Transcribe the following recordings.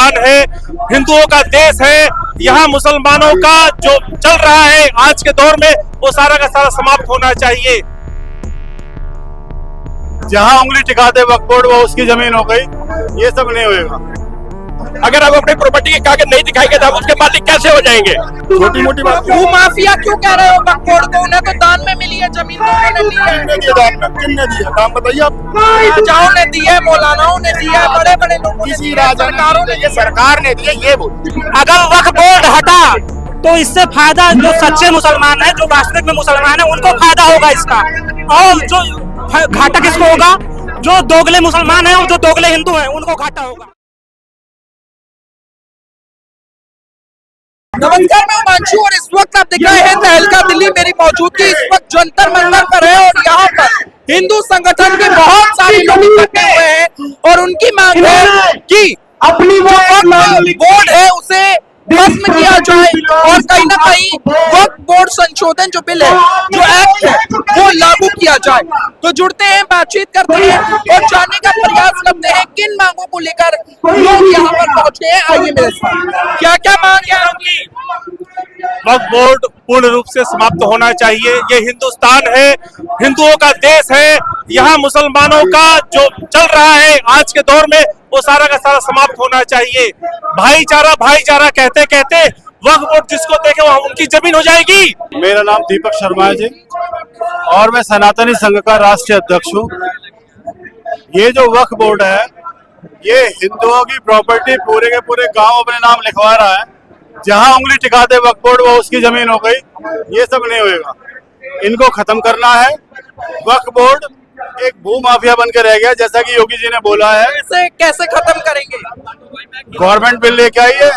हिंदुस्तान है, हिंदुओं का देश है। यहाँ मुसलमानों का जो चल रहा है आज के दौर में वो सारा का सारा समाप्त होना चाहिए। जहां उंगली टिकाते वक्फ बोर्ड वो उसकी जमीन हो गई, ये सब नहीं होएगा। अगर हम अपनी प्रॉपर्टी के कागज नहीं दिखाएंगे तो हम उसके मालिक कैसे हो जाएंगे? छोटी मोटी बात भू माफिया क्यों कह रहे हो वक्फ बोर्ड को? उन्हें तो दान में मिली है जमीन, तो उन्होंने ली है। किसने दिया नाम बताइए आप। राजाओं ने दी है, मौलानाओं ने दी है, बड़े बड़े लोगों ने दी है, सरकारों ने दी है। सरकार ने दिया, ये बोल। अगर वक्फ बोर्ड हटा तो इससे फायदा जो सच्चे मुसलमान हैं, जो वास्तविक में मुसलमान हैं, उनको फायदा होगा इसका। और जो घाटा किसको होगा? जो दोगले मुसलमान हैं और जो दोगले हिंदू हैं, उनको घाटा होगा। नमस्कार, मैं हिमांशु और इस वक्त आप देख रहे हैं तहलका दिल्ली। मेरी मौजूदगी इस वक्त जंतर मंतर पर है और यहाँ पर हिंदू संगठन के बहुत सारे लोग इकट्ठे हुए हैं और उनकी मांग है कि अपनी बोर्ड है उसे खत्म किया जाए और कहीं ना कहीं वक्फ बोर्ड संशोधन जो बिल है, जो एक्ट है, वो लागू किया जाए। तो जुड़ते हैं, बातचीत करते हैं और जानने का प्रयास करते हैं किन मांगों को लेकर लोग यहाँ पर पहुंचे हैं। आइए मेरे साथ, क्या क्या मांग है आपकी? वक्फ बोर्ड पूर्ण रूप से समाप्त होना चाहिए। ये हिंदुस्तान है, हिंदुओं का देश है। यहाँ मुसलमानों का जो चल रहा है आज के दौर में वो सारा का सारा समाप्त होना चाहिए। भाईचारा भाईचारा कहते कहते वक्फ बोर्ड जिसको देखे वो उनकी जमीन हो जाएगी। मेरा नाम दीपक शर्मा है जी और मैं सनातनी संघ का राष्ट्रीय अध्यक्ष हूँ। ये जो वक्फ बोर्ड है, ये हिंदुओं की प्रॉपर्टी पूरे के पूरे गांव अपने नाम लिखवा रहा है। जहां उंगली टिकाते वक्फ बोर्ड वो उसकी जमीन हो गई, ये सब नहीं होएगा। इनको खत्म करना है। वक्फ बोर्ड एक भू माफिया बन के रह गया, जैसा कि योगी जी ने बोला है। कैसे खत्म करेंगे? गवर्नमेंट बिल लेके आई है,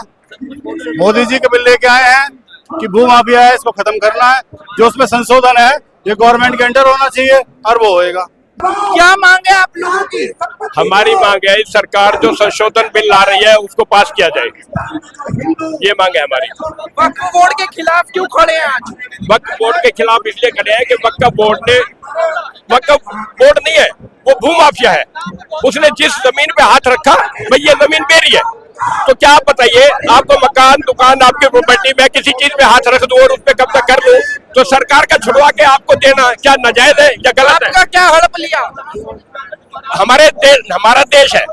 मोदी जी के बिल लेके आए हैं कि भू माफिया है, इसको खत्म करना है। जो उसमें संशोधन है ये गवर्नमेंट के अंडर होना चाहिए और वो होएगा। क्या मांग है आप लोगों की? हमारी मांग है सरकार जो संशोधन बिल ला रही है उसको पास किया जाए, ये मांग है हमारी। वक्फ बोर्ड के खिलाफ क्यों खड़े हैं आज? वक्फ बोर्ड के खिलाफ इसलिए खड़े हैं कि वक्फ बोर्ड नहीं है, वो भू माफिया है। उसने जिस जमीन पे हाथ रखा भाई ये जमीन मेरी है, तो क्या आप बताइए, आपको मकान दुकान आपकी प्रॉपर्टी में किसी चीज में हाथ रख दूं और उस पे कब्जा कर लूं तो सरकार का छुड़वा के आपको देना क्या नाजायज है या गलत है? आपका क्या हड़प लिया? हमारा देश है,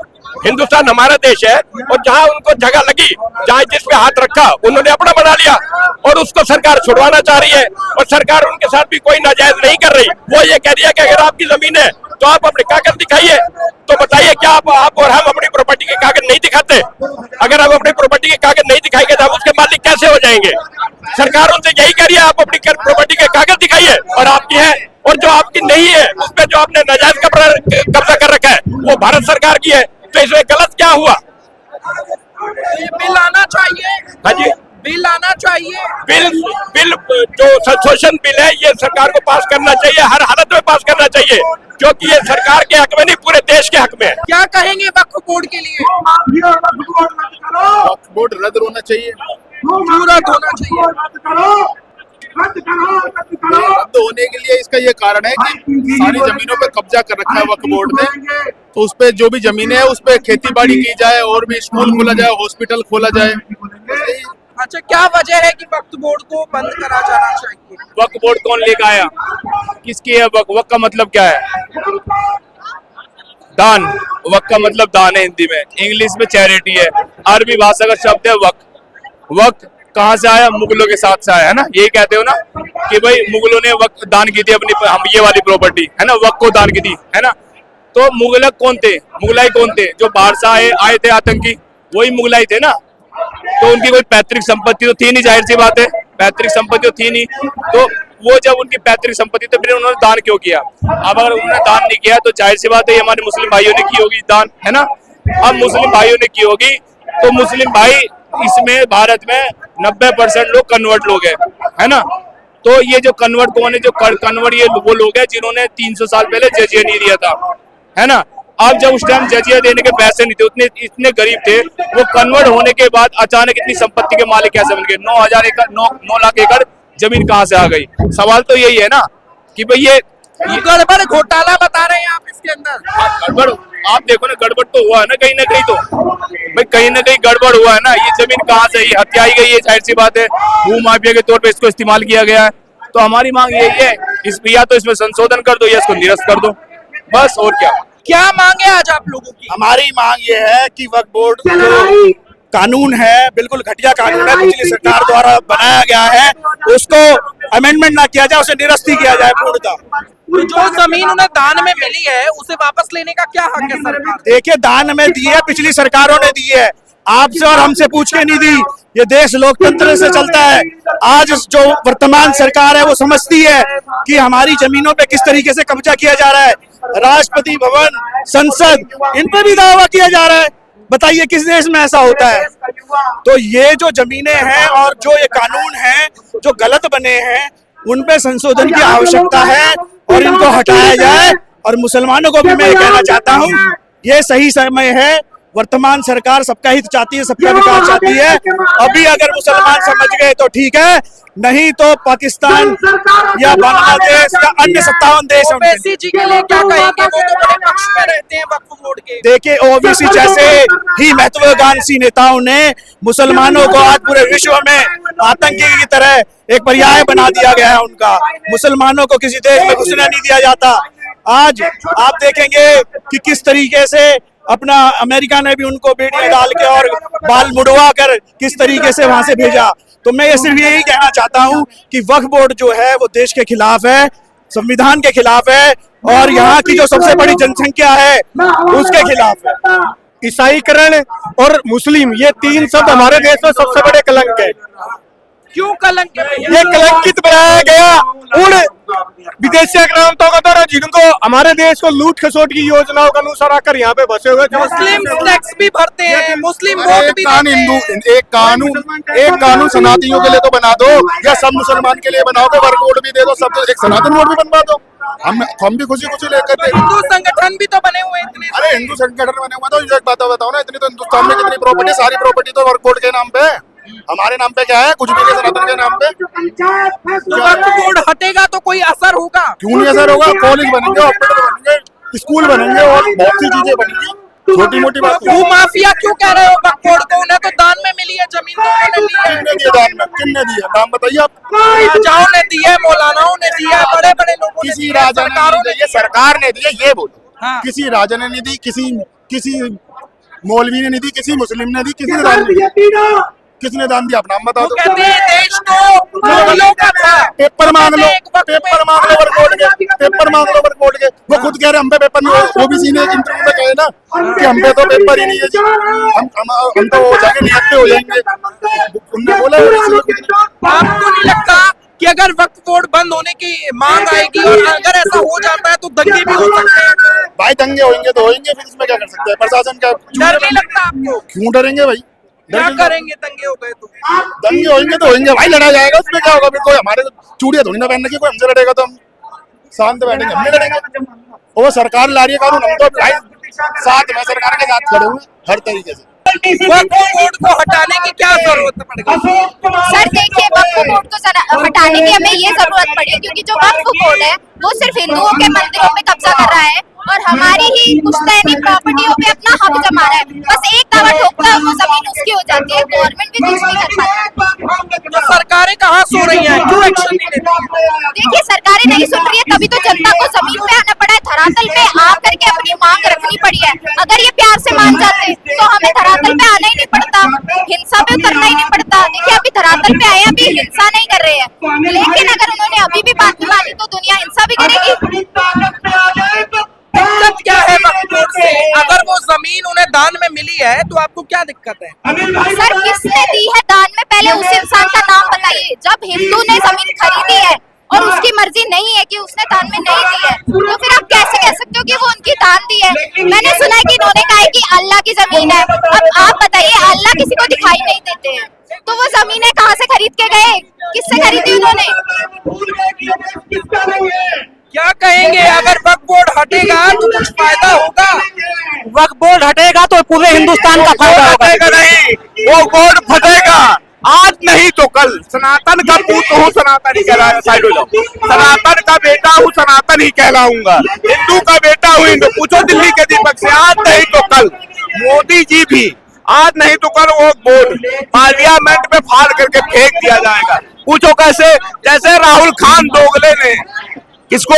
हिंदुस्तान हमारा देश है और जहां उनको जगह लगी, जहां जिस पे हाथ रखा उन्होंने अपना बना लिया और उसको सरकार छुड़वाना चाह रही है। और सरकार उनके साथ भी कोई नाजायज नहीं कर रही। वो ये कह रही है कि अगर आपकी जमीन है तो आप अपने कागज दिखाइए। तो बताइए क्या आप और हम अपनी प्रॉपर्टी के कागज नहीं दिखाते? अगर हम अपनी प्रॉपर्टी के कागज नहीं दिखाएंगे तो हम उसके मालिक कैसे हो जाएंगे? सरकार उनसे यही कह रही है आप अपनी प्रॉपर्टी के कागज दिखाइए और आपकी है, और जो आपकी नहीं है उस पर जो आपने नाजायज कब्जा कर रखा है वो भारत सरकार की है। तो इसमें गलत क्या हुआ? ये बिल आना चाहिए। हाँ जी, बिल आना चाहिए। बिल जो संशोधन बिल है ये सरकार को पास करना चाहिए, हर हालत में पास करना चाहिए, क्योंकि ये सरकार के हक में नहीं पूरे देश के हक में है। क्या कहेंगे वक्फ बोर्ड के लिए? वक्फ बोर्ड रद्द होना चाहिए। क्यों रद्द होना चाहिए? रद्द होने के लिए इसका ये कारण है कि सारी जमीनों पे कब्जा कर रखा है वक्फ बोर्ड ने। तो उस पे जो भी जमीनें है उस पे खेती बाड़ी की जाए और भी स्कूल खोला जाए, हॉस्पिटल खोला जाए। अच्छा, क्या वजह है कि वक्फ बोर्ड को बंद करा जाना चाहिए? वक्फ बोर्ड कौन लेकर आया? किसकी है वक्फ का मतलब क्या है? दान। वक्फ का मतलब दान है हिंदी में, इंग्लिश में चैरिटी है। अरबी भाषा का शब्द है वक्फ। वक्फ कहाँ से आया? मुगलों के साथ से आया है ना। यही कहते हो ना कि भाई मुगलों ने वक्फ दान की थी अपनी, हम ये वाली प्रॉपर्टी है ना, वक्फ को दान की थी है ना। तो मुगलक कौन थे? मुगलाई कौन थे? जो बाहर से आए थे आतंकी, वही मुगलाई थे ना। तो उनकी कोई पैतृक संपत्ति तो थी नहीं, जाहिर सी बात है, पैतृक संपत्ति तो थी नहीं। तो वो जब उनकी पैतृक संपत्ति तो फिर उन्होंने दान क्यों किया? अब अगर उन्होंने दान नहीं किया तो जाहिर सी बात है हमारे मुस्लिम भाइयों ने की होगी दान, है ना। अब मुस्लिम भाइयों ने की होगी तो मुस्लिम भाई इसमें भारत में 90% लोग कन्वर्ट लोग है ना। तो ये जो कन्वर्ट कौन है? जो कन्वर्ट ये वो लोग हैं जिन्होंने 300 साल पहले जजिया नहीं दिया था, है ना। अब जब उस टाइम जजिया देने के पैसे नहीं थे, इतने गरीब थे, वो कन्वर्ट होने के बाद अचानक इतनी संपत्ति के मालिक कैसे बन गए? 9 लाख एकड़ जमीन कहाँ से आ गई? सवाल तो यही है ना कि भाई ये ये गड़बड़ घोटाला बता रहे हैं आप इसके अंदर। गड़बड़ आप देखो ना, गड़बड़ तो हुआ है ना कहीं तो भाई, कहीं ना कहीं गड़बड़ हुआ है ना। ये जमीन कहाँ से ये हत्याई गई है, जाहिर सी बात है, भू माफिया के तौर पे इसको इस्तेमाल किया गया है। तो हमारी मांग यही है, इस या तो इसमें संशोधन कर दो या इसको निरस्त कर दो, बस। और क्या मांगे आज आप लोगों की? हमारी मांग ये है कि वक्फ बोर्ड जो कानून है, बिल्कुल घटिया कानून है, पिछली सरकार द्वारा बनाया गया है, उसको अमेंडमेंट ना किया जाए, उसे निरस्त ही किया जाए पूर्णतः। तो जो जमीन उन्हें दान में मिली है उसे वापस लेने का क्या हक है सरकार? देखिए, दान में दी है, पिछली सरकारों ने दी है, आपसे और हमसे पूछ के नहीं दी। ये देश लोकतंत्र से चलता है। आज जो वर्तमान सरकार है वो समझती है कि हमारी जमीनों पे किस तरीके से कब्जा किया जा रहा है। राष्ट्रपति भवन, संसद, इन पे भी दावा किया जा रहा है। बताइए किस देश में ऐसा होता है? तो ये जो जमीनें हैं और जो ये कानून हैं जो गलत बने हैं, उन पे संशोधन की आवश्यकता है और इनको हटाया जाए। और मुसलमानों को भी मैं ये कहना चाहता हूँ, ये सही समय है। वर्तमान सरकार सबका हित चाहती है, सबका विकास चाहती है। अभी अगर मुसलमान समझ गए तो ठीक है, नहीं तो पाकिस्तान या बांग्लादेश या अन्य 57 देश ओवैसी जी के लिए क्या कहेंगे? वो तो बड़े पक्ष में रहते हैं वक्फ बोर्ड के। देखिए, ओबीसी जैसे ही महत्वाकांक्षी नेताओं ने मुसलमानों को आज पूरे विश्व में आतंकी की तरह एक पर्याय बना दिया गया है उनका। मुसलमानों को किसी देश में घुसने नहीं दिया जाता। आज आप देखेंगे कि किस तरीके से अपना अमेरिका ने भी उनको बेड़ियां डाल के और बाल मुड़वा कर किस तरीके से वहां से भेजा। तो मैं ये सिर्फ यही कहना चाहता हूं कि वक्फ बोर्ड जो है वो देश के खिलाफ है, संविधान के खिलाफ है और यहाँ की जो सबसे बड़ी जनसंख्या है उसके खिलाफ है। ईसाईकरण और मुस्लिम, ये तीन शब्द हमारे देश में सबसे बड़े कलंक है। क्यों कलंक? ये कलंकित बनाया गया उन विदेशी आक्रांतों का द्वारा जिनको हमारे देश को लूट खसोट की योजनाओं का अनुसार आकर यहाँ पे बसे हुए। मुस्लिम टैक्स भी भरते हैं, मुस्लिम वोट भी देते हैं। एक कानून सनातनियों के लिए तो बना दो, या सब मुसलमान के लिए बनाओगे, वर्ग वोट भी दे दो, सब एक सनातन वोट भी बनवा दो। हम भी खुशी लेकर थे। हिंदू संगठन भी तो बने हुए इतने। अरे हिंदू संगठन बने हुए, तो एक बात बताओ ना, इतनी तो हिंदुस्तान में कितनी प्रॉपर्टी, सारी प्रॉपर्टी तो वर्ग बोर्ड के नाम पे। हमारे नाम पे क्या है? कुछ भी नहीं, सनातन के नाम पे। तो वक्फ बोर्ड हटेगा तो कोई असर होगा? क्यों नहीं असर होगा? कॉलेज बनेंगे, हॉस्पिटल बनेंगे, स्कूल बनेंगे और बहुत सी चीजें बनेंगी। छोटी मोटी बात। भू माफिया क्यों कह रहे हो वक्फ बोर्ड को? उन्हें तो दान में मिली है जमीन, तो उन्होंने ली है। किसने दिया दान में? किसने दिया? नाम बताइए आप। राजाओं ने दिया, मौलानाओं ने दिया, बड़े बड़े लोगों ने किसी दिया, राजा सरकारों ने दिया, सरकार ने दिया, ये बोलो। हाँ। किसी राजा ने नहीं दी, किसी मौलवी ने नहीं दी, किसी मुस्लिम ने दी, किसी दान दिया? किसने दान दिया? आप नाम बता दो। कहते हैं देश तो मुगलों का था। पेपर मांग लो वर्ग बोर्ड के, पेपर मांग लो वर्ग बोर्ड के। वो खुद कह रहे हम पे पेपर नहीं हो। ओबीसी ने एक इंटरव्यू में कहे ना कि हम पे तो पेपर ही नहीं है जी, हम तो हो जाएंगे, निहत्ते हो जाएंगे। उनने बोला। आपको नहीं लगता कि अगर वक्फ बोर्ड बंद होने की मांग आएगी और अगर ऐसा हो जाता है तो दंगे भी हो सकते हैं? भाई दंगे होंगे तो होंगे, फिर इसमें क्या कर सकते हैं? प्रशासन का डर नहीं लगता आपको? क्यों डरेंगे भाई? क्या करेंगे दंगे हो गए तो? दंगे होंगे तो होंगे भाई, लड़ा जाएगा, उसमें क्या होगा? फिर कोई हमारे चूड़ियां थोड़ी ना पहन रखी, कोई हमसे लड़ेगा तो हम शांत बैठेंगे, हम नहीं लड़ेंगे। वो सरकार ला रही है कानून, हम तो भाई साथ में सरकार के साथ खड़े हुए हर तरीके से। वक्फ बोर्ड को हटाने की क्या जरूरत पड़ेगी? सर देखिए, वक्फ बोर्ड को हटाने की हमें ये जरूरत पड़ी क्योंकि जो वक्फ बोर्ड है वो सिर्फ हिंदुओं के मंदिरों पे कब्जा कर रहा है और हमारी ही पुश्तैनी प्रॉपर्टियों पे अपना हक जमा रहा है। बस एक दावा ठोकता है वो जमीन उसकी हो जाती है, गवर्नमेंट भी कुछ नहीं कर पाती। तो सरकारें कहाँ सो रही हैं? क्यों एक्शन नहीं लेती? देखिए, सरकारें नहीं सुन रही है, तभी तो जनता को जमीन पे आना पड़ा है, धरातल पे आकर के अपनी मांग रखनी पड़ी है। अगर ये प्यार से मान जाते तो हमें धरातल पे आना ही नहीं पड़ता, हिंसा पे उतरना ही नहीं पड़ता। देखिए, अभी धरातल पे आए, अभी हिंसा नहीं कर रहे हैं, लेकिन अगर उन्होंने अभी भी बात नहीं मानी तो दुनिया हिंसा भी करेगी। दिक्कत क्या है वक्फ बोर्ड से? अगर वो जमीन उन्हें दान में मिली है तो आपको क्या दिक्कत है? सर, किसने दी है दान में? पहले उस इंसान का नाम बताइए। जब हिंदू ने जमीन खरीदी है और उसकी मर्जी नहीं है कि उसने दान में नहीं दी है, तो फिर आप कैसे कह सकते हो कि वो उनकी दान दी है? मैंने सुना है कि इन्होंने कहा है कि अल्लाह की जमीन है। अब आप बताइए, अल्लाह किसी को दिखाई नहीं देते हैं, तो वो जमीनें कहाँ से खरीद के गए? किससे खरीदी उन्होंने? क्या कहेंगे? अगर वक्फ बोर्ड हटेगा तो कुछ फायदा होगा? वक्फ बोर्ड हटेगा तो पूरे हिंदुस्तान का फायदा होगा। नहीं, वो बोर्ड फटेगा। आज नहीं नहीं तो कल सनातन का पूत हूँ, सनातन ही कहलाऊंगा। साइड हो जाओ। सनातन का बेटा हूँ, सनातन ही कहलाऊंगा। हिंदू का बेटा हूँ, हिंदू। पूछो दिल्ली के दीपक से, आज नहीं तो कल मोदी जी भी, आज नहीं तो कल वो बोर्ड पार्लियामेंट में फाड़ करके फेंक दिया जाएगा। पूछो कैसे? जैसे राहुल खान दोगले ने किसको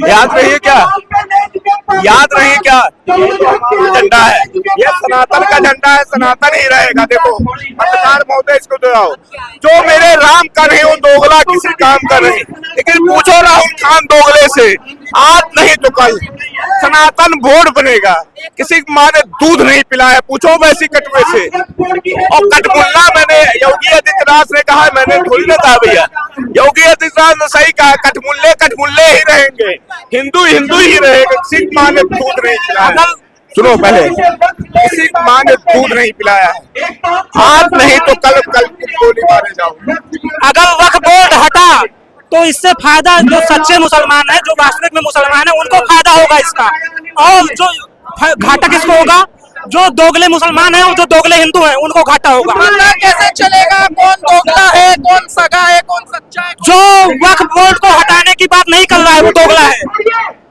याद रही है क्या? याद रही क्या? झंडा है, ये सनातन का झंडा है, सनातन ही रहेगा। देखो पत्रकार महोदय, इसको दोहराओ, जो मेरे राम कर रहे हो दोगला किसी काम कर रहे। लेकिन पूछो राहुल खान दोगले से, आज नहीं तो कल सनातन बोर्ड बनेगा। किसी माँ ने दूध नहीं पिलाया, पूछो वैसी कटुए से। और कटमुल्ला, मैंने योगी आदित्यनाथ ने कहा, मैंने थोड़ी ना कहा भैया, योगी आदित्यनाथ ने सही कहा, कटमुल्ले कटमुल्ले ही रहेंगे, हिंदू हिंदू ही रहेगा। किसी माँ ने दूध नहीं पिलाया, सुनो पहले, किसी माँ ने दूध नहीं पिलाया है। आज नहीं तो कल गोली मारे जाओ। अगर वक्फ बोर्ड हटा तो इससे फायदा जो सच्चे मुसलमान है, जो वास्तविक में मुसलमान है, उनको फायदा होगा इसका। और जो घाटा किसको होगा? जो दोगले मुसलमान हैं और जो दोगले हिंदू हैं, उनको घाटा होगा। पता कैसे चलेगा कौन दोगला है, कौन सगा है, कौन सच्चा है? जो वक्फ बोर्ड को हटाने की बात नहीं कर रहा है वो दोगला है।